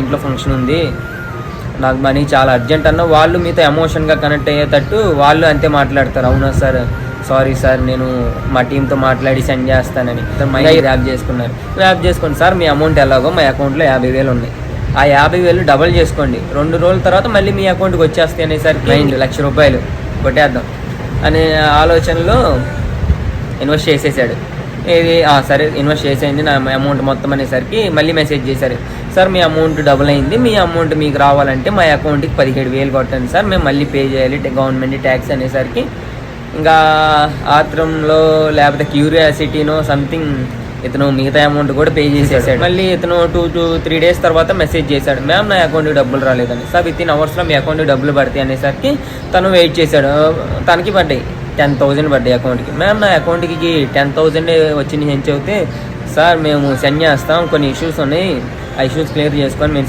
ఇంట్లో ఫంక్షన్ ఉంది, నాకు మనీ చాలా అర్జెంట్ అన్న వాళ్ళు మీతో ఎమోషన్గా కనెక్ట్ అయ్యేటట్టు వాళ్ళు అంతే మాట్లాడతారు. అవునా సార్, సారీ సార్, నేను మా టీంతో మాట్లాడి సెండ్ చేస్తానని. మై యాప్ చేసుకున్నారు. యాప్ చేసుకోండి సార్, మీ అమౌంట్ ఎలాగో మా అకౌంట్లో 50,000 ఉన్నాయి, ఆ 50,000 డబల్ చేసుకోండి, 2 రోజుల తర్వాత మళ్ళీ మీ అకౌంట్కి వచ్చేస్తాయి అనేసరికి ₹1,00,000 కొట్టేద్దాం అనే ఆలోచనలో ఇన్వెస్ట్ చేసేసాడు. ఇది సరే ఇన్వెస్ట్ చేసేయండి నా అమౌంట్ మొత్తం అనేసరికి మళ్ళీ మెసేజ్ చేశారు, సార్ మీ అమౌంట్ డబుల్ అయింది, మీ అమౌంట్ మీకు రావాలంటే మా అకౌంట్కి 17,000 కొట్టండి సార్, మేము మళ్ళీ పే చేయాలి గవర్నమెంట్ ట్యాక్స్ అనేసరికి ఇంకా ఆత్రంలో లేకపోతే క్యూరియాసిటీనో సంథింగ్ ఇతను మిగతా అమౌంట్ కూడా పే చేసేసాడు. మళ్ళీ ఇతను 2 to 3 days తర్వాత మెసేజ్ చేశాడు, మ్యామ్ నా అకౌంట్కి డబ్బులు రాలేదని. సార్ విత్ ఇన్ అవర్స్లో మీ అకౌంట్కి డబ్బులు పడతాయి అనేసరికి తను వెయిట్ చేశాడు. తనకి పడ్డాయి 10,000 పడ్డాయి అకౌంట్కి. మ్యామ్ నా అకౌంట్కి 10,000 వచ్చింది అని చెబితే, సార్ మేము సెండ్ చేస్తాం, కొన్ని ఇష్యూస్ ఉన్నాయి, ఆ ఇష్యూస్ క్లియర్ చేసుకొని మేము